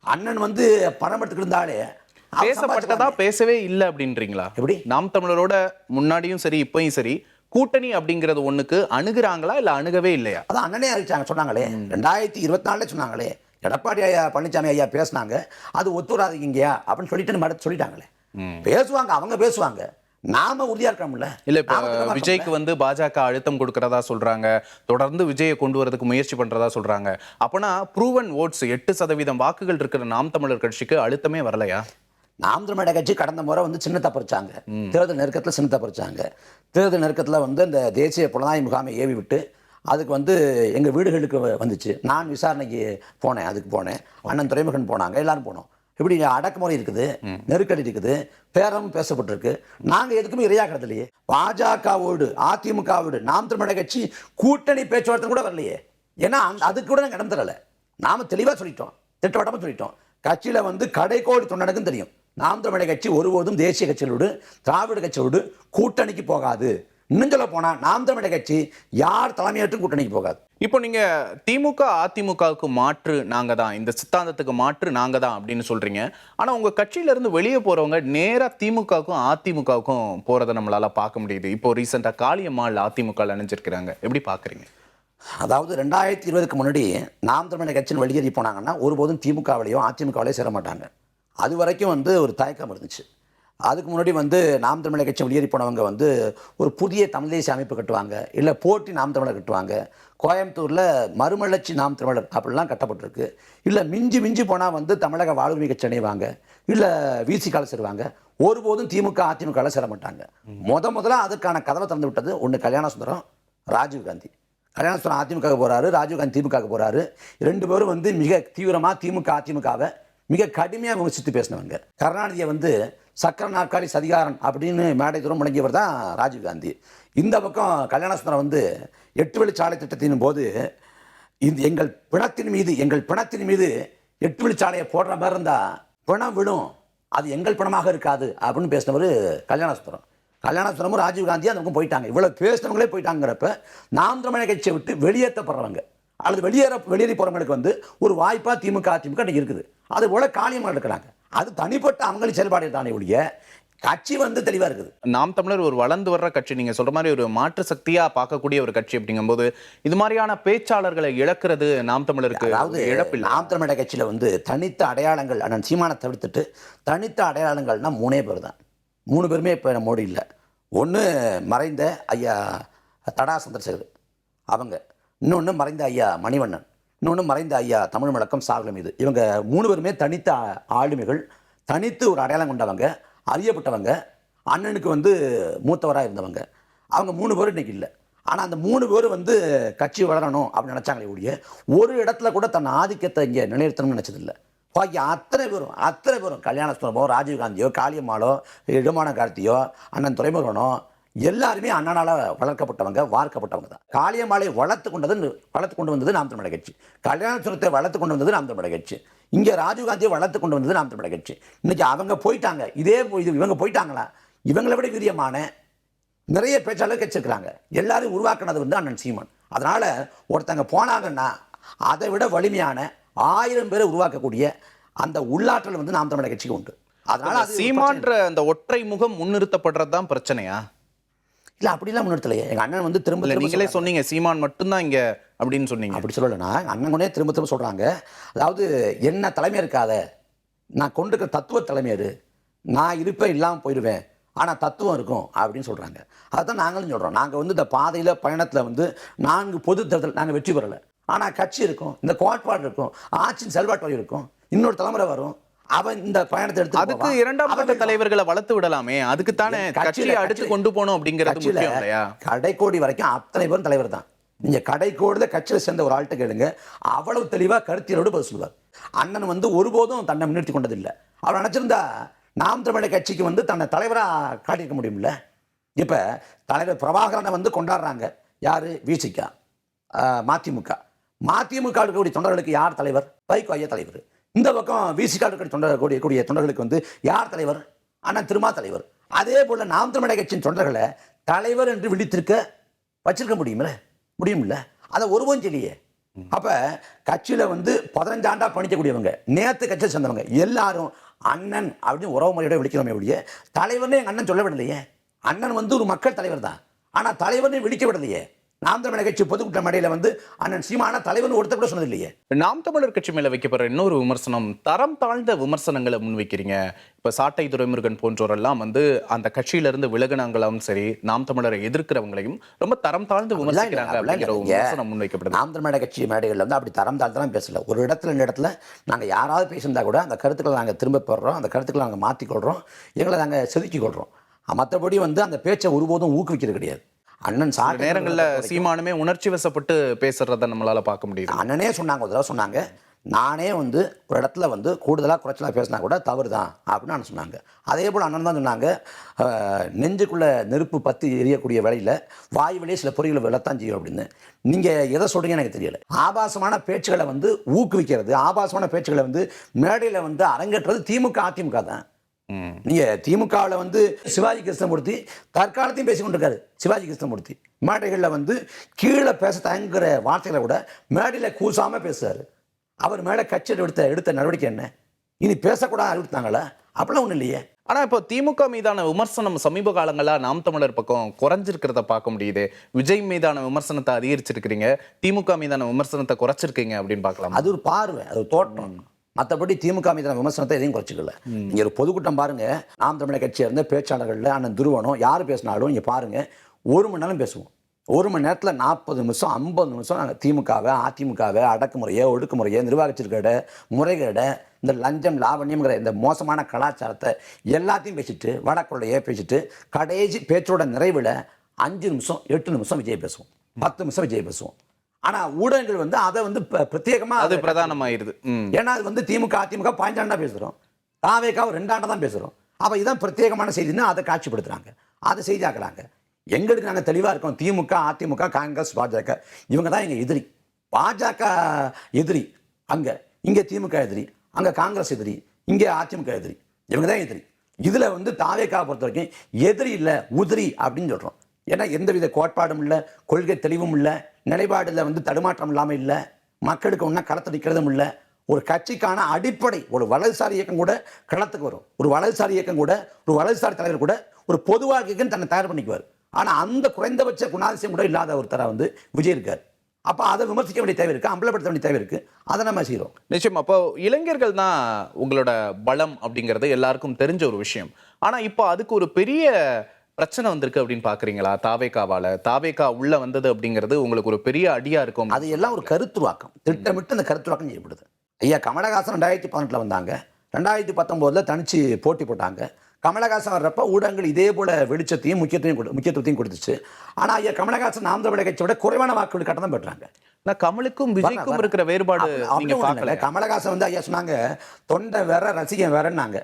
அண்ணன் வந்து பணம் எடுத்துக்கிட்டு இருந்தாலே பேசப்பட்டதா பேசவே இல்லை அப்படின்றீங்களா? எப்படி? நாம் தமிழரோட முன்னாடியும் சரி இப்பயும் சரி கூட்டணி அப்படிங்கிறது ஒண்ணுக்கு அணுகுறாங்களா இல்ல அணுகவே இல்லையா? அதான் அண்ணனே அறிவிச்சாங்க, சொன்னாங்களே 2024 சொன்னாங்களே. எடப்பாடி ஐயா பழனிசாமி ஐயா பேசினாங்க, அது ஒத்துறாதீங்கயா அப்படின்னு சொல்லிட்டு சொல்லிட்டாங்களே. பேசுவாங்க, அவங்க பேசுவாங்க, நாம உறுதியா இருக்கோம்ல. இல்ல இப்ப விஜய்க்கு வந்து பாஜக அழுத்தம் கொடுக்கறதா சொல்றாங்க, தொடர்ந்து விஜயை கொண்டு வரதுக்கு முயற்சி பண்றதா சொல்றாங்க. அப்பனா ப்ரூவன் ஓட்ஸ் 8% வாக்குகள் இருக்கிற நாம் தமிழர் கட்சிக்கு அழுத்தமே வரலையா? நாம் தமிழர் கட்சி கடந்த முறை வந்து சின்னத்தை பறிச்சாங்க, தேர்தல் நெருக்கத்தில் சின்னத்தை பறிச்சாங்க. தேர்தல் நெருக்கத்தில் வந்து இந்த தேசிய புலனாய்வு முகாமை ஏவி விட்டு அதுக்கு வந்து எங்கள் வீடுகளுக்கு வந்துச்சு. நான் விசாரணைக்கு போனேன், அதுக்கு போனேன், அண்ணன் துரைமுகன் போனாங்க, எல்லாரும் போனோம். இப்படி அடக்குமுறை இருக்குது, நெருக்கடி இருக்குது, பேரம் பேசப்பட்டிருக்கு. நாங்கள் எதுக்குமே இரையாகிறது இல்லையே. பாஜகவோடு அதிமுகவோடு நாம் தமிழர் கட்சி கூட்டணி பேச்சுவார்த்தை கூட வரலையே. ஏன்னா அதுக்கு கூட நாங்கள் இடம் தரலை. நாம் தெளிவாக சொல்லிட்டோம், திட்டவட்டமாக சொல்லிட்டோம். கட்சியில் வந்து கடைக்கோடி தொண்டனுக்கும் தெரியும், நாம் தமிழர் கட்சி ஒருபோதும் தேசிய கட்சிகளோடு திராவிட கட்சியோடு கூட்டணிக்கு போகாது. இன்னும் சொல்ல போனா நாம் தமிழர் கட்சி யார் தலைமையேற்றும் கூட்டணிக்கு போகாது. இப்போ நீங்க திமுக அதிமுகவுக்கு மாற்று நாங்க தான், இந்த சித்தாந்தத்துக்கு மாற்று நாங்க தான் அப்படின்னு சொல்றீங்க. ஆனா உங்க கட்சியில இருந்து வெளியே போறவங்க நேரா திமுகவுக்கும் அதிமுகவுக்கும் போறதை நம்மளால பார்க்க முடியுது. இப்போ ரீசெண்டா காளியம்மாள் அதிமுக இணைஞ்சிருக்கிறாங்க, எப்படி பாக்குறீங்க? அதாவது 2020க்கு முன்னாடி நாம் தமிழர் கட்சியின் வெளியேறி போனாங்கன்னா ஒருபோதும் திமுகவிலையோ அதிமுகவிலையோ சேர மாட்டாங்க. அது வரைக்கும் வந்து ஒரு தயக்கம் இருந்துச்சு. அதுக்கு முன்னாடி வந்து நாம் தமிழர் கட்சி வெளியேறி போனவங்க வந்து ஒரு புதிய தமிழ் தேசிய அமைப்பு கட்டுவாங்க, இல்லை போட்டி நாம் தமிழர் கட்டுவாங்க. கோயம்புத்தூரில் மறுமலர்ச்சி நாம் தமிழர் அப்படிலாம் கட்டப்பட்டிருக்கு. இல்லை மிஞ்சி மிஞ்சி போனால் வந்து தமிழக வாழ்வுரிமை கட்சி இணைவாங்க, இல்லை விசிகால சேருவாங்க. ஒருபோதும் திமுக அதிமுகவில் சேர மாட்டாங்க. முதல்ல அதுக்கான கதவை திறந்து விட்டது ஒன்று கல்யாண சுந்தரம், ராஜீவ்காந்தி. கல்யாண சுந்தரம் அதிமுக போகிறாரு, ராஜீவ்காந்தி திமுக போகிறாரு. 2 பேரும் வந்து மிக தீவிரமாக திமுக அதிமுகவை மிக கடுமையாக விமர்சித்து பேசினவங்க. கருணாநிதியை வந்து சக்கர நாற்காலி சதிகாரன் அப்படின்னு மேடை தூரம் முழங்கியவர் தான் ராஜீவ்காந்தி. இந்த பக்கம் கல்யாண சுந்தரம் வந்து 8 வழிச்சாலை திட்டத்தின் போது எங்கள் பிணத்தின் மீது 8 வழிச்சாலையை போடுற மாதிரி இருந்தால் பிணம் விடும், அது எங்கள் பிணமாக இருக்காது அப்படின்னு பேசினவர் கல்யாண சுந்தரமும் ராஜீவ்காந்தியும் அந்த பக்கம் போயிட்டாங்க. இவ்வளோ பேசினவங்களே போயிட்டாங்கிறப்ப நாம் தமிழர் கட்சியை விட்டு வெளியேற்றப்படுறவங்க அல்லது வெளியேறி போகிறவங்களுக்கு வந்து ஒரு வாய்ப்பாக திமுக அதிமுக இருக்குது. அது போல காளியம்மாள் இருக்கிறாங்க. அது தனிப்பட்ட அவங்களின் செயல்பாடு தானே ஒழிய கட்சி வந்து தெளிவாக இருக்குது. நாம் தமிழர் ஒரு வளர்ந்து வர்ற கட்சி, நீங்க சொல்ற மாதிரி ஒரு மாற்று சக்தியா பார்க்கக்கூடிய ஒரு கட்சி அப்படிங்கும்போது இது மாதிரியான பேச்சாளர்களை இழக்கிறது நாம் தமிழருக்கு இழப்பில்லை. நாம் தமிழர் கட்சியில் வந்து தனித்த அடையாளங்கள் அண்ணன் சீமானை தவிர்த்துட்டு தனித்த அடையாளங்கள்னா 3 பேர் தான். 3 பேருமே இப்போ நம்மோடு இல்லை. ஒன்று மறைந்த ஐயா தடா சந்திரசேகர் அவங்க, இன்னொன்று மறைந்த ஐயா மணிவண்ணன், இன்னொன்று மறைந்த ஐயா தமிழ் முழக்கம் சாகலம். இது இவங்க 3 பேருமே தனித்த ஆளுமைகள், தனித்து ஒரு அடையாளம் கொண்டவங்க, அறியப்பட்டவங்க, அண்ணனுக்கு வந்து மூத்தவராக இருந்தவங்க. அவங்க 3 பேரும் இன்றைக்கி இல்லை. ஆனால் அந்த 3 பேரும் வந்து கட்சி வளரணும் அப்படின்னு நினச்சாங்களே ஒழிய ஒரு இடத்துல கூட தன் ஆதிக்கத்தை இங்கே நிலைநிறுத்தணும்னு நினச்சதில்லை. பாக்கி அத்தனை பேரும் கல்யாண சுந்தரமோ, ராஜீவ்காந்தியோ, காளியம்மாளோ, இடுமான கார்த்தியோ, அண்ணன் துரைமுருகனோ எல்லாருமே அண்ணனால் வளர்க்கப்பட்டவங்க, வார்க்கப்பட்டவங்க தான். காளியம்மாளை வளர்த்து கொண்டு வந்தது நாம் தமிழர் கட்சி. கல்யாண சுந்தரத்தை வளர்த்து கொண்டு வந்தது நாம் தமிழர் கட்சி. இங்கே ராஜீவ்காந்தியை வளர்த்து கொண்டு வந்தது நாம் தமிழர் கட்சி. இன்னைக்கு அவங்க போயிட்டாங்க, இவங்க போயிட்டாங்களா? இவங்களை விட வீரியமான நிறைய பேச்சாளர் கட்சி இருக்கிறாங்க. எல்லாரும் உருவாக்குனது வந்து அண்ணன் சீமான். அதனால ஒருத்தங்க போனாங்கன்னா அதை விட வலிமையான 1000 பேரை உருவாக்கக்கூடிய அந்த உள்ளாற்றல் வந்து நாம் தமிழர் கட்சிக்கு உண்டு. அதனால சீமான்ற அந்த ஒற்றை முகம் முன்னிறுத்தப்படுறது தான் பிரச்சனையா? இல்லை, அப்படிலாம் முன்னிறுத்தலையே. எங்கள் அண்ணன் வந்து திரும்ப நீங்களே சொன்னீங்க சீமான் மட்டும்தான் இங்கே அப்படின்னு சொன்னீங்க. அப்படி சொல்லலைன்னா அண்ணன் கொண்டே திரும்ப சொல்கிறாங்க. அதாவது என்ன தலைமை இருக்காத, நான் கொண்டிருக்கிற தத்துவ தலைமையாரு, நான் இருப்பேன் இல்லாமல் போயிடுவேன், ஆனால் தத்துவம் இருக்கும் அப்படின்னு சொல்கிறாங்க. அதுதான் நாங்களும் சொல்கிறோம். நாங்கள் வந்து இந்த பாதையில் பயணத்தில் வந்து 4 பொது தேர்தல் நாங்கள் வெற்றி பெறலை, ஆனால் கட்சி இருக்கும், இந்த கோட்பாடு இருக்கும், ஆட்சியின் செயல்பாட்டு வழி இருக்கும், இன்னொரு தலைமுறை வரும், அவன் இந்த பயணத்தை எடுத்து அதுக்கு 2ஆம் கட்ட தலைவர்களை வளர்த்து விடலாமே. அதுக்கு தானே கட்சியை அடுத்து கொண்டு போகணும் அப்படிங்கிறது முக்கியம் இல்லையா? கடைக்கோடி வரைக்கும் அத்தனை பேரும் தலைவர் தான். நீங்க கடைக்கோடில கட்சியில் சேர்ந்த ஒரு ஆள்கிட்ட கேளுங்க, அவ்வளவு தெளிவா கருத்தியலோடு பதில் சொல்லுவார். அண்ணன் வந்து ஒருபோதும் தன்னை முன்னிறுத்தி கொண்டதில்லை. அவர் நினைச்சிருந்தா நாம் தமிழர் கட்சிக்கு வந்து தன்னை தலைவராக காட்டியிருக்க முடியும்ல. இப்ப தலைவர் பிரபாகரனை வந்து கொண்டாடுறாங்க, யார்? விசிக, மதிமுக. மதிமுக இருக்கக்கூடிய தொண்டர்களுக்கு யார் தலைவர்? வைகோ ஐயா தலைவர். இந்த பக்கம் விசிக இருக்கக்கூடிய தொண்டர்களுக்கு வந்து யார் தலைவர்? அண்ணன் திருமா தலைவர். அதே போல நாம் தமிழர் கட்சியின் தொண்டர்களை தலைவர் என்று விழித்திருக்க வச்சிருக்க முடியுமில்ல? அதை ஒருவன் சொல்லியே. அப்ப கட்சியில வந்து 15 ஆண்டா பணிக்கக்கூடியவங்க, நேத்து கட்சியில் சேர்ந்தவங்க எல்லாரும் அண்ணன் அப்படின்னு உறவு முறையோட விழிக்கிறோமே ஒழிய தலைவர்னு எங்க அண்ணன் சொல்ல விடலையே. அண்ணன் வந்து ஒரு மக்கள் தலைவர் தான், ஆனா தலைவர்னு விழிக்க விடலையே. நாம் தமிழர் கட்சி பொதுக்கூட்ட மேடையில வந்து அண்ணன் சீமானா தலைவர்னு ஒருத்தர் கூட சொன்னது இல்லையே. நாம் தமிழர் கட்சி மேல வைக்கப்படுற இன்னொரு விமர்சனம், தரம் தாழ்ந்த விமர்சனங்களை முன்வைக்கிறீங்க. இப்ப சாட்டை துரைமுருகன் போன்றோரெல்லாம் வந்து அந்த கட்சியில இருந்து விலகினாங்களும் சரி, நாம் தமிழரை எதிர்க்கிறவங்களையும் ரொம்ப தரம் தாழ்ந்து விமர்சிக்கிறாங்க அப்படிங்கிற ஒரு விமர்சனம் முன்வைக்கப்படுது. நாம் தமிழர் கட்சி மேடைகள்ல வந்து அப்படி தரம் தாழ்ந்தெல்லாம் பேசல. ஒரு இடத்துல இந்த இடத்துல நாங்க யாராவது பேசியிருந்தா கூட அந்த கருத்துக்களை நாங்க திரும்ப பெறுறோம், அந்த கருத்துக்களை நாங்க மாற்றிக்கொள்றோம், எங்களை நாங்க செதுக்கிக் கொள்றோம். மற்றபடி வந்து அந்த பேச்சை ஒருபோதும் ஊக்குவிக்கிறது கிடையாது. அண்ணன் சாட்டை நேரங்கள்ல சீமானுமே உணர்ச்சி வசப்பட்டு பேசுறத நம்மளால பார்க்க முடியுது. அண்ணனே சொன்னாங்க, ஒரு தடவை சொன்னாங்க, நானே வந்து ஒரு இடத்துல வந்து கூடுதலாக குறைச்சலாக பேசினா கூட தவறு தான் அப்படின்னு அண்ணன் சொன்னாங்க. அதே போல் அண்ணன் தான் சொன்னாங்க, நெஞ்சுக்குள்ளே நெருப்பு பற்றி எரியக்கூடிய வேலையில் வாய் வழியே சில பொறிகளை விழத்தான் செய்யும் அப்படின்னு. நீங்கள் எதை சொல்கிறீங்கன்னு எனக்கு தெரியல. ஆபாசமான பேச்சுகளை வந்து ஊக்குவிக்கிறது, ஆபாசமான பேச்சுகளை வந்து மேடையில் வந்து அரங்கேற்றது திமுக அதிமுக தான். நீங்க திமுகவில் வந்து சிவாஜி கிருஷ்ணமூர்த்தி தற்காலத்தையும் பேசி கொண்டிருக்காரு. சிவாஜி கிருஷ்ணமூர்த்தி மேடைகளில் வந்து கீழே பேச தயங்குற வார்த்தைகளை கூட மேடையில் கூசாம பேசுறாரு. அவர் மேலே கட்சி எடுத்த நடவடிக்கை என்ன? இனி பேசக்கூடாது அறிவித்தாங்களா? அப்படிலாம் ஒன்றும் இல்லையே. ஆனா இப்போ திமுக மீதான விமர்சனம் சமீப காலங்களா நாம் தமிழர் பக்கம் குறைஞ்சிருக்கிறத பார்க்க முடியுது. விஜய் மீதான விமர்சனத்தை அதிகரிச்சிருக்கிறீங்க, திமுக மீதான விமர்சனத்தை குறைச்சிருக்கீங்க அப்படின்னு பார்க்கலாம். அது ஒரு பார்வை, அது தோற்றம். மற்றபடி திமுக மீதான விமர்சனத்தை எதையும் குறைச்சிக்கல. நீங்க ஒரு பொதுக்கூட்டம் பாருங்க, நாம் தமிழர் கட்சியை இருந்த பேச்சாளர்கள் அண்ணன் துருவனும் யார் பேசினாலும் இங்கே பாருங்க, 1 மணி நேரம் பேசுவோம். 1 மணி நேரத்தில் 40 நிமிஷம் 50 நிமிஷம் நாங்கள் திமுகவை அதிமுகவை அடக்குமுறையை ஒடுக்குமுறையை நிர்வாகத்திற்கேட முறைகேட இந்த லஞ்சம் லாவண்யம்ங்கிற இந்த மோசமான கலாச்சாரத்தை எல்லாத்தையும் பேசிட்டு வடக்குள்ளையே பேசிட்டு கடைசி பேச்சோட நிறைவில் 5 நிமிஷம் 8 நிமிஷம் விஜய் பேசுவோம், 10 நிமிஷம் விஜய் பேசுவோம். ஆனா ஊடகங்கள் வந்து அதை வந்து பிரத்யேகமா அது பிரதானமாயிருது. ஏன்னா அது வந்து திமுக அதிமுக 15 ஆண்டா பேசுறோம், தாவேக்காவை 2 ஆண்டா தான் பேசுறோம். அப்ப இதான் பிரத்யேகமான செய்தின்னு அதை காட்சிப்படுத்துறாங்க, அதை செய்தியாக்குறாங்க. எங்களுக்கு நாங்கள் தெளிவா இருக்கோம், திமுக அதிமுக காங்கிரஸ் பாஜக இவங்க தான் எங்க எதிரி. பாஜக எதிரி அங்க, இங்க திமுக எதிரி, அங்க காங்கிரஸ் எதிரி, இங்க அதிமுக எதிரி, இவங்க தான் எதிரி. இதுல வந்து தாவேக்காவை பொறுத்த வரைக்கும் எதிரி இல்லை உதிரி அப்படின்னு சொல்றோம். ஏன்னா எந்தவித கோட்பாடும் இல்லை, கொள்கை தெளிவும் இல்லை, நிலைப்பாடுல வந்து தடுமாற்றம் இல்லாமல் இல்லை, மக்களுக்கு ஒன்றா களத்தடிக்கிறதும் இல்லை. ஒரு கட்சிக்கான அடிப்படை ஒரு வலதுசாரி இயக்கம் கூட களத்துக்கு வரும், ஒரு வலதுசாரி இயக்கம் கூட ஒரு வலதுசாரி தலைவர் கூட ஒரு பொதுவாக தன்னை தயார் பண்ணிக்குவார். ஆனால் அந்த குறைந்தபட்ச குணாதிசயம் கூட இல்லாத ஒருத்தரை வந்து விஜய் இருக்கார். அப்போ அதை விமர்சிக்க வேண்டிய தேவை இருக்கு, அம்பலப்படுத்த வேண்டிய தேவை இருக்கு, அதை நம்ம செய்கிறோம். நிச்சயம். அப்போ இளைஞர்கள் தான் உங்களோட பலம் அப்படிங்கிறது எல்லாருக்கும் தெரிஞ்ச ஒரு விஷயம். ஆனால் இப்போ அதுக்கு ஒரு பெரிய பிரச்சனை வந்திருக்கு அப்படின்னு பாக்குறீங்களா? தாவேகா உள்ள வந்தது அப்படிங்கிறது உங்களுக்கு ஒரு பெரிய அடியா இருக்கும். அது எல்லாம் ஒரு கருத்துருவாக்கம், திட்டமிட்டு அந்த கருத்துருவாக்கம் செய்யப்படுது. ஐயா கமலஹாசன் 2018 வந்தாங்க, 2019 தனிச்சு போட்டி போட்டாங்க. கமலஹாசன் வர்றப்ப ஊடகங்கள் இதே போல வெளிச்சத்தையும் முக்கியத்துவத்தையும் கொடுத்துச்சு. ஆனா ஐயா கமலஹாசன் நாம் தமிழர் கட்சியை விட குறைவான வாக்குகள் கட்ட தான் பெற்றாங்க. கமலுக்கும் விஜய்க்கும் இருக்கிற வேறுபாடு நீங்க பார்க்கல. கமலஹாசன் வந்து ஐயா சொன்னாங்க தொண்டை வேற ரசிகன் வேறன்னாங்க.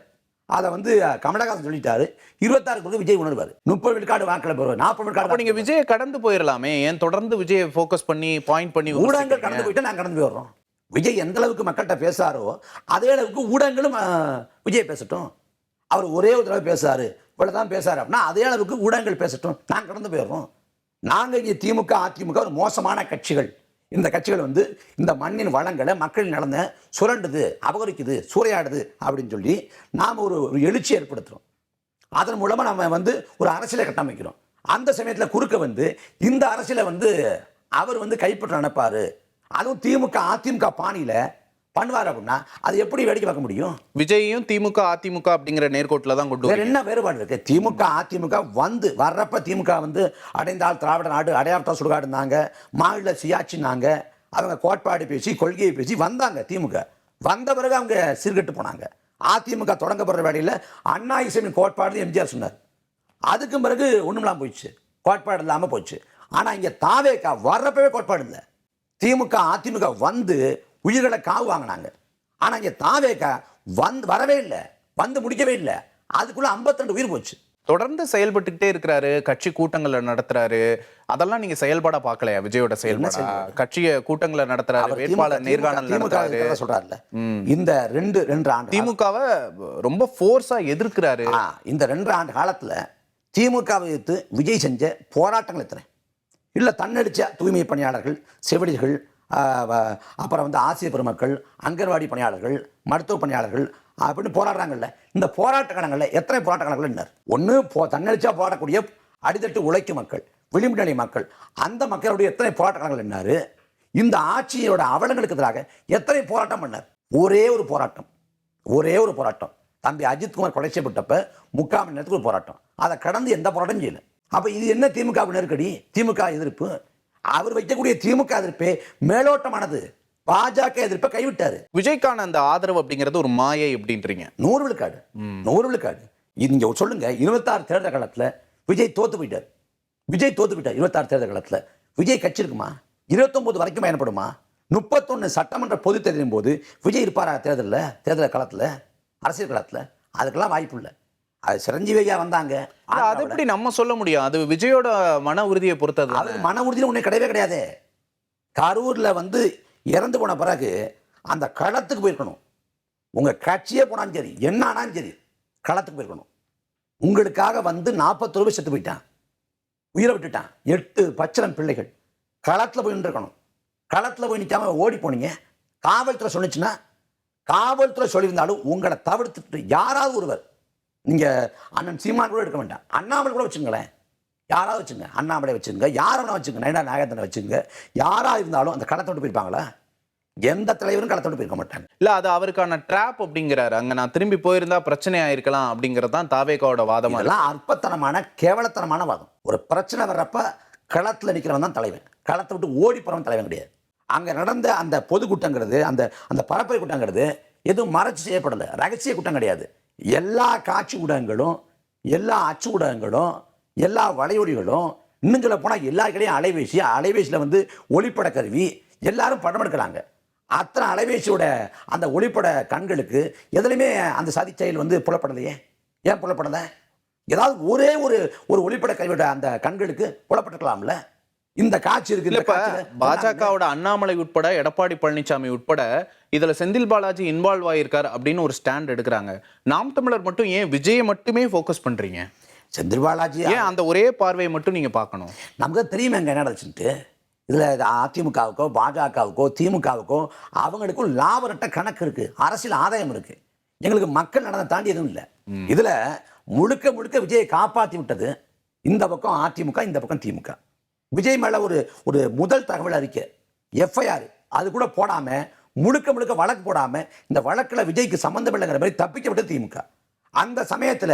அதை வந்து கமலஹாசன் சொல்லிட்டாரு, 26 விஜய் உணர்வாரு, 30 விழுக்காடு வாக்களை பெறுவார், 40 விழுக்காடு. நீங்க விஜயை கடந்து போயிடலாமே, ஏன் தொடர்ந்து விஜயை ஃபோக்கஸ் பண்ணி பாயிண்ட் பண்ணி ஊடகங்கள் கடந்து போயிட்டு நாங்கள் கடந்து போயிடுறோம். விஜய் எந்த அளவுக்கு மக்கள்கிட்ட பேசாரோ அதே அளவுக்கு ஊடகங்களும் விஜய் பேசட்டும். அவர் ஒரே ஒரு தடவை பேசுறாரு, இவ்வளவுதான் பேசாரு அப்படின்னா அதே அளவுக்கு ஊடகங்கள் பேசட்டும், நாங்கள் கடந்து போயிடுறோம். நாங்கள் இங்கே திமுக அதிமுக ஒரு மோசமான கட்சிகள். இந்த கட்சிகள் வந்து இந்த மண்ணின் வளங்களை மக்கள் நடந்த சுரண்டுது, அபகரிக்குது, சூறையாடுது அப்படின்னு சொல்லி நாம் ஒரு எழுச்சி ஏற்படுத்துகிறோம். அதன் மூலமாக நம்ம வந்து ஒரு அரசியலை கட்டமைக்கிறோம். அந்த சமயத்தில் குறுக்க வந்து இந்த அரசியலை வந்து அவர் வந்து கைப்பற்ற நினைப்பாரு, அதுவும் திமுக அதிமுக பாணியில பண்ணுவார் அப்படின்னா அது எப்படி வேடிக்கை பார்க்க முடியும்? விஜயையும் திமுக அதிமுக அப்படிங்கிற நேர்கோட்டில் தான் கொண்டு வேற என்ன வேறுபாடு இருக்கு? திமுக அதிமுக வந்து வர்றப்ப திமுக வந்து அடைந்தால் திராவிட நாடு அடையாளத்தா சுடுகாடுனாங்க, மாநில சுயாட்சினாங்க, அவங்க கோட்பாடு பேசி கொள்கையை பேசி வந்தாங்க. திமுக வந்த பிறகு அவங்க சீர்கெட்டு போனாங்க. அதிமுக தொடங்கப்படுற வேலையில் அண்ணா இசையின் கோட்பாடு எம்ஜிஆர் சொன்னார். அதுக்கும் பிறகு ஒண்ணுமில்லாம போயிடுச்சு, கோட்பாடு இல்லாமல் போச்சு. ஆனா இங்க தாவேகா வர்றப்பவே கோட்பாடு இல்லை. திமுக அதிமுக வந்து உயிர்களை காவு வாங்கினாங்க. ஆனால் இங்கே தாவேகா வரவே இல்லை, வந்து முடிக்கவே இல்லை. அதுக்குள்ள 52 உயிர் போச்சு. தொடர்ந்து செயல்பட்டுக்கிட்டே இருக்கிறாரு, கட்சி கூட்டங்களை நடத்துறாரு. அதெல்லாம் நீங்க செயல்பாடா பார்க்கலையா விஜயோட செயல்பாடா? கட்சிய கூட்டங்களை நடத்துறாரு, வேட்பாளர் நேர்காணல் நடத்துறாரு. சொல்றாருல்ல, இந்த ரெண்டு ஆண்டு திமுகவை ரொம்ப ஃபோர்ஸா எதிர்க்கிறாரு. இந்த 2 ஆண்டு காலத்துல திமுகவை எதிர்த்து விஜய் செஞ்ச போராட்டங்கள் எத்தனை இல்ல? தன்னடிச்ச தூய்மை பணியாளர்கள், செவிலியர்கள், அப்புறம் வந்து ஆசிரியர் பெருமக்கள், அங்கன்வாடி பணியாளர்கள், மருத்துவ பணியாளர்கள் அப்படின்னு போராடுறாங்கல்ல. இந்த போராட்ட காலங்களில் எத்தனை போராட்ட காலங்கள் என்ன? ஒன்று தன்னடிச்சா போராடக்கூடிய அடித்தட்டு உழைக்கும் மக்கள், விளிம்பு நிலை மக்கள், அந்த மக்களுடைய எத்தனை போராட்ட காலங்கள் என்னாரு? இந்த ஆட்சியோட அவலங்களுக்கு எதிராக எத்தனை போராட்டம் பண்ணார்? ஒரே ஒரு போராட்டம். தம்பி அஜித்குமார் கொலை செய்யப்பட்டப்ப 3/4 மணி நேரத்துக்கு ஒரு போராட்டம். அதை கடந்து எந்த போராட்டம் செய்யல. அப்ப இது என்ன திமுக நெருக்கடி, திமுக எதிர்ப்பு? அவர் வைக்கக்கூடிய திமுக எதிர்ப்பே மேலோட்டமானது. பாஜக எதிர்ப்பை கைவிட்டாரு. விஜய்க்கான அந்த ஆதரவு அப்படிங்கிறது ஒரு மாயை அப்படின்றீங்க? 100 விழுக்காடு. நீங்க சொல்லுங்க, 26 தேர்தல் காலத்துல விஜய் தோத்து போயிட்டார். 26 தேர்தல் காலத்துல விஜய் கட்சி இருக்குமா? 29 வரைக்கும் பயணப்படுமா? 31 சட்டமன்ற பொது தேர்தலின் போது விஜய் இருப்பாரா? தேர்தல் காலத்துல, அரசியல் காலத்துல? அதுக்கெல்லாம் வாய்ப்பு இல்லை. அது சிரஞ்சீவியா வந்தாங்க. அது எப்படி நம்ம சொல்ல முடியும்? அது விஜயோட மன உறுதியை பொறுத்தது. அது மன உறுதியில் ஒண்ணு கிடையாது. கரூர்ல வந்து இறந்து போன பிறகு அந்த களத்துக்கு போயிருக்கணும். உங்க கட்சியே போனாலும் சரி, என்ன ஆனாலும் சரி, களத்துக்கு போயிருக்கணும். உங்களுக்காக வந்து 41 பேர் செத்து போயிட்டான், உயிரை விட்டுட்டான். 8 பச்சிளம் பிள்ளைகள் களத்துல போய் நின்றுக்கணும். களத்துல போய் நிற்காம ஓடி போனீங்க. காவல்துறை சொன்னிச்சுன்னா, காவல்துறை சொல்லியிருந்தாலும் உங்களை தவிர்த்துட்டு யாராவது ஒருவர், நீங்க அண்ணன் சீமான் கூட எடுக்க வேண்டாம், அண்ணாமலை கூட வச்சுங்களேன், யாராவது வச்சுங்க, அண்ணாமலை வச்சுங்க, யாரும் வச்சுங்க, நயனா நாகேந்திரனை வச்சுங்க, யாரா இருந்தாலும் அந்த களத்தோடு போயிருப்பாங்களா? எந்த தலைவரும் களத்தோடு போயிருக்க மாட்டாங்க. இல்ல, அது அவருக்கான ட்ராப் அப்படிங்கிறாரு. அங்க நான் திரும்பி போயிருந்தா பிரச்சனை ஆயிருக்கலாம் அப்படிங்கிறது தான் தாவேகாவோட வாதமா. இதெல்லாம் அற்பத்தனமான கேவலத்தனமான வாதம். ஒரு பிரச்சனை வர்றப்ப களத்துல நிக்கிறவன் தான் தலைவன், களத்தை விட்டு ஓடி போறவன் தலைவன் கிடையாது. அங்க நடந்த அந்த பொதுக்கூட்டங்கிறது, அந்த பரப்புரை கூட்டங்கிறது எதுவும் மறைச்சு செய்யப்படல, ரகசிய கூட்டம் கிடையாது. எல்லா காட்சி ஊடகங்களும், எல்லா அச்சு ஊடகங்களும், எல்லா வலையொலிகளும், இன்னும் சொல்ல போனால் எல்லா கிடையும் அலைபேசியில் வந்து ஒளிப்பட கருவி, எல்லாரும் படம் எடுக்கிறாங்க. அத்தனை அலைபேசியோட அந்த ஒளிப்பட கண்களுக்கு எதுலையுமே அந்த சதி செயல் வந்து புலப்படலையே. ஏன் புலப்படலை? ஏதாவது ஒரே ஒரு ஒளிப்பட கருவியோட அந்த கண்களுக்கு புலப்பட்டுக்கலாம்ல. இந்த காட்சி இருக்கு. பாஜகவோட அண்ணாமலை உட்பட, எடப்பாடி பழனிசாமி உட்பட இதுல செந்தில் பாலாஜி இன்வால்வ் ஆயிருக்காரு அப்படின்னு ஒரு ஸ்டாண்ட் எடுக்கிறாங்க. நாம் தமிழர் மட்டும் ஏன் விஜயை மட்டுமே ஃபோக்கஸ் பண்றீங்க? செந்தில் பாலாஜி ஏன் அந்த ஒரே பார்வையை மட்டும் நீங்க பார்க்கணும்? நமக்கு தெரியுமே என்ன நடந்துச்சுட்டு. இதுல அதிமுகவுக்கோ, பாஜகவுக்கோ, திமுகவுக்கோ அவங்களுக்கும் லாபரட்ட கணக்கு இருக்கு, அரசியல் ஆதாயம் இருக்கு. எங்களுக்கு மக்கள் நடந்த தாண்டி எதுவும் இல்லை. இதுல முழுக்க விஜயை காப்பாற்றி விட்டது இந்த பக்கம் அதிமுக, இந்த பக்கம் திமுக. விஜய் மேல ஒரு முதல் தகவல் அறிக்கை, எஃப்ஐஆர் அது கூட போடாம, முழுக்க வழக்கு போடாம, இந்த வழக்குல விஜய்க்கு சம்பந்தம் இல்லைங்கிற மாதிரி தப்பிக்க விட்டது திமுக. அந்த சமயத்துல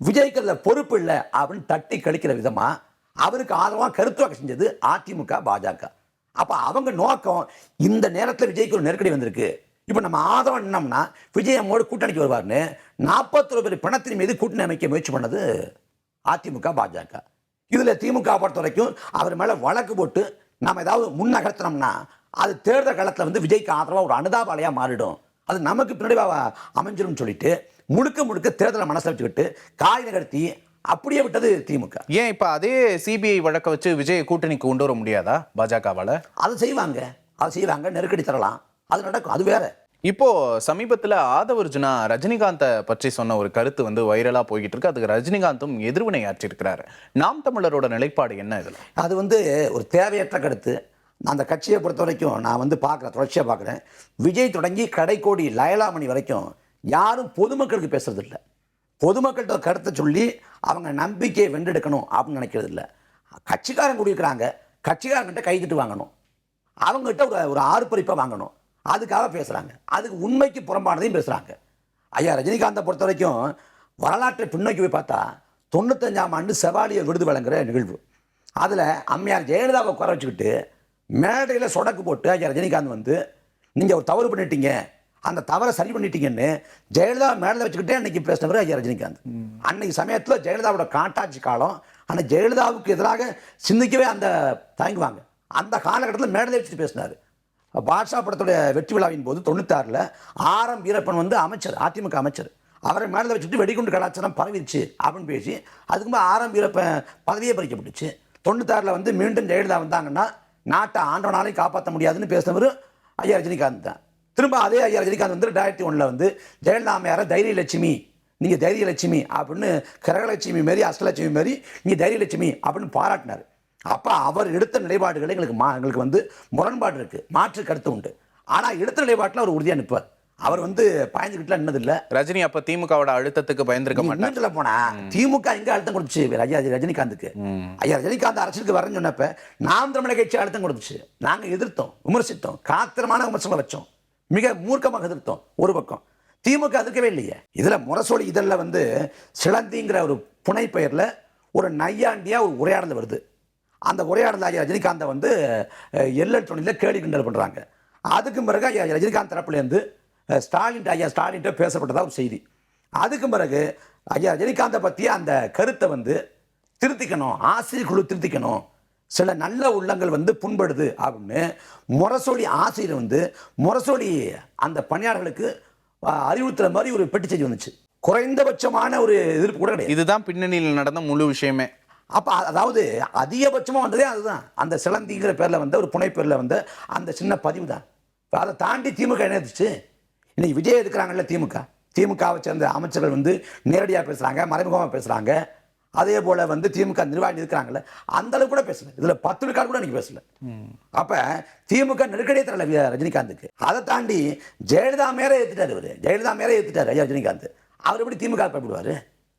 விஜய்க்கு அதுல பொறுப்பு இல்லை அப்படின்னு தட்டி கழிக்கிற விதமா அவருக்கு ஆதரவா கருத்துவாக்க செஞ்சது அதிமுக, பாஜக. அப்ப அவங்க நோக்கம், இந்த நேரத்தில் விஜய்க்கு ஒரு நெருக்கடி வந்திருக்கு, இப்ப நம்ம ஆதரவு நின்னோம்னா விஜய் நம்மோடு கூட்டணிக்கு வருவார்னு 41 பேர் பணத்தின் மீது கூட்டணி அமைக்க முயற்சி பண்ணது அதிமுக, பாஜக. இதுல திமுக பொறுத்த வரைக்கும் அவர் மேல வழக்கு போட்டு நாம ஏதாவது முன்னகர்த்தினோம்னா அது தேர்தல் காலத்துல வந்து விஜய்க்கு ஆதரவா ஒரு அனுதாபாலையா மாறிடும், அது நமக்கு பின்னாடி அமைஞ்சிடும் சொல்லிட்டு முழுக்க தேர்தலை மனசுல வச்சுக்கிட்டு காய் நகர்த்தி அப்படியே விட்டது திமுக. ஏன் இப்ப அதே சிபிஐ வழக்க வச்சு விஜய் கூட்டணிக்கு கொண்டு வர முடியாதா பாஜகவால? அது செய்வாங்க, நெருக்கடி தரலாம், அது நடக்கும், அது வேற. இப்போ சமீபத்துல ஆதவர்ஜுனா ரஜினிகாந்தை பற்றி சொன்ன ஒரு கருத்து வந்து வைரலா போய்கிட்டு இருக்கு. அதுக்கு ரஜினிகாந்தும் எதிர்வினை ஆற்றிருக்கிறாரு. நாம் தமிழரோட நிலைப்பாடு என்ன இதுல? அது வந்து ஒரு தேவையற்ற கருத்து. அந்த கட்சியை பொறுத்த வரைக்கும் நான் வந்து தொடர்ச்சியாக பார்க்குறேன். விஜய் தொடங்கி கடைக்கோடி லயலாமணி வரைக்கும் யாரும் பொதுமக்களுக்கு பேசுறது இல்லை. பொதுமக்கள்கிட்ட கருத்தை சொல்லி அவங்க நம்பிக்கையை வென்றெடுக்கணும் அப்படின்னு நினைக்கிறது இல்லை. கட்சிக்காரங்க கூடியிருக்கிறாங்க, கட்சிக்காரங்கிட்ட கைதிட்டு வாங்கணும், அவங்ககிட்ட ஒரு ஆர்ப்பரிப்பை வாங்கணும், அதுக்காக பேசுகிறாங்க. அதுக்கு உண்மைக்கு புறம்பானதையும் பேசுகிறாங்க. ஐயா ரஜினிகாந்தை பொறுத்த வரைக்கும் வரலாற்றை பின்னோக்கி போய் பார்த்தா 95ஆம் ஆண்டு செவாலியர் விருது வழங்குற நிகழ்வு, அதில் அம்மையார் ஜெயலலிதாவை குறை வச்சுக்கிட்டு மேடையில் சொடக்கு போட்டு ஐயா ரஜினிகாந்த் வந்து நீங்கள் ஒரு தவறு பண்ணிட்டீங்க, அந்த தவறை சரி பண்ணிட்டீங்கன்னு ஜெயலலிதா மேடையில் வச்சுக்கிட்டே அன்னைக்கு பேசினவர் ஐயா ரஜினிகாந்த். அன்னைக்கு சமயத்தில் ஜெயலலிதாவோட காட்டாட்சி காலம், ஆனால் ஜெயலலிதாவுக்கு எதிராக சிந்திக்கவே அந்த தயங்குவாங்க. அந்த காலகட்டத்தில் மேடையில் வச்சுட்டு பேசினார். பாட்ஷா படத்துடைய வெற்றி விழாவின் போது 96ல் ஆர்.எம். வீரப்பன் வந்து அமைச்சர், அதிமுக அமைச்சர். அவரை மேலே வச்சுட்டு வெடிகுண்டு கலாச்சாரம் பரவிடுச்சு அப்படின்னு பேசி அதுக்குமே ஆரம்பிக்கிறப்ப பதவியே பறிக்கப்பட்டுச்சு. 96 வந்து மீண்டும் ஜெயலலிதா வந்தாங்கன்னா நாட்டை ஆண்டவனாலையும் காப்பாற்ற முடியாதுன்னு பேசினவர் ஐயா ரஜினிகாந்த் தான். திரும்ப அதே ஐயா ரஜினிகாந்த் வந்து 2001 வந்து ஜெயலலிதா அம்மையாரை தைரியலட்சுமி, நீங்கள் தைரியலட்சுமி அப்படின்னு, கரகலட்சுமி மாரி அஷ்டலட்சுமி மாரி நீங்கள் தைரியலட்சுமி அப்படின்னு பாராட்டினார். அப்போ அவர் எடுத்த நிலைப்பாடுகள் எங்களுக்கு வந்து முரண்பாடு இருக்குது, மாற்று கருத்து உண்டு. ஆனால் எடுத்த நிலைப்பாட்டில் அவர் உறுதியாக நிற்பார். அவர் வந்து பயந்துக்கிட்டுலாம் என்னதில்லை. ரஜினி அப்ப திமுகவோட அழுத்தத்துக்கு பயந்துருக்க மாட்டார். சொல்ல போனா திமுக எங்க அழுத்தம் கொடுத்துச்சு ஐயா ரஜினிகாந்துக்கு? ஐயா ரஜினிகாந்த் அரசியலுக்கு வரேன்னு சொன்னப்ப நாம் தமிழர் கட்சி அழுத்தம் கொடுத்துச்சு. நாங்க எதிர்த்தோம், விமர்சித்தோம், காத்திரமான விமர்சனம் வச்சோம், மிக மூர்க்கமாக எதிர்த்தோம். ஒரு பக்கம் திமுக எதிர்க்கவே இல்லையே. இதுல முரசொலி இதழில் வந்து சிலந்திங்கிற ஒரு புனை பெயர்ல ஒரு நையாண்டியா ஒரு உரையாடல் வருது. அந்த உரையாடல் ஐயா ரஜினிகாந்தை வந்து எல்எல் துணையில் கேலி கிண்டல் பண்றாங்க. அதுக்கு பிறகு ஐயா ரஜினிகாந்த் தரப்புலேருந்து ஸ்டாலின் பேசப்பட்டதா ஒரு செய்தி. அதுக்கு பிறகு ஐயா ரஜினிகாந்தை பற்றி அந்த கருத்தை வந்து திருத்திக்கணும், ஆசிரியர் குழு திருத்திக்கணும், சில நல்ல உள்ளங்கள் வந்து புண்படுது அப்படின்னு முரசொலி ஆசிரியர் வந்து முரசொலி அந்த பணியாளர்களுக்கு அறிவுறுத்துற மாதிரி ஒரு பெட்டி செய்தி வந்துச்சு. குறைந்தபட்சமான ஒரு எதிர்ப்பு கூட கிடையாது. இதுதான் பின்னணியில் நடந்த முழு விஷயமே. அப்போ அதாவது அதிகபட்சமாக வந்ததே அதுதான். அந்த சிலந்திங்கிற பேரில் வந்து ஒரு புனை பேரில் வந்து அந்த சின்ன பதிவு தான். அதை தாண்டி திமுக என்ன இருந்துச்சு? இன்னைக்கு விஜய் இருக்கிறாங்கல்ல, திமுகவை சேர்ந்த அமைச்சர்கள் வந்து நேரடியாக பேசுகிறாங்க, மறைமுகமாக பேசுகிறாங்க. அதே போல் வந்து திமுக நிர்வாகி இருக்கிறாங்கல்ல, அந்த அளவுக்கு கூட பேசல. இதில் 10 விழுக்காடு கூட இன்னைக்கு பேசல. அப்போ திமுக நெருக்கடியே தரல ரஜினிகாந்துக்கு. அதை தாண்டி ஜெயலலிதா மேலே ஏற்றுட்டார் ஐயா ரஜினிகாந்த். அவர் எப்படி திமுக பயப்படுவார்?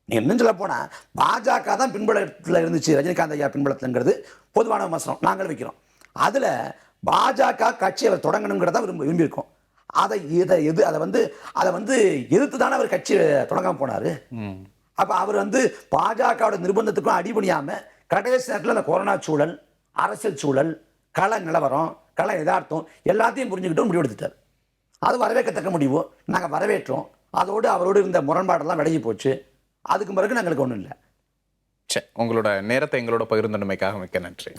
நீங்கள் இன்னும் சொல்ல போனால் பாஜக தான் பின்புலத்தில் இருந்துச்சு, ரஜினிகாந்த் ஐயா பின்புலத்துங்கிறது பொதுவான விமர்சனம் நாங்கள் வைக்கிறோம். அதில் பாஜக கட்சி அவர் தொடங்கணுங்கிறத விரும்பியிருக்கோம். அதை வந்து எதிர்த்து தானே அவர் கட்சி தொடங்காம போனார். அப்போ அவர் வந்து பாஜகவோட நிர்பந்தத்துக்கும் அடிபணியாம கடைசி நேரத்தில் அந்த கொரோனா சூழல், அரசியல் சூழல், கள நிலவரம், கள யதார்த்தம் எல்லாத்தையும் புரிஞ்சுக்கிட்டு முடிவெடுத்துட்டார். அது வரவேற்கத்தக்க முடிவு, நாங்கள் வரவேற்றோம். அதோடு அவரோடு இருந்த முரண்பாடெல்லாம் விலகி போச்சு. அதுக்கு பிறகு எங்களுக்கு ஒன்றும் இல்லை. சரி, உங்களோட நேரத்தை எங்களோட பகிர்ந்தமைக்காக மிக்க நன்றி.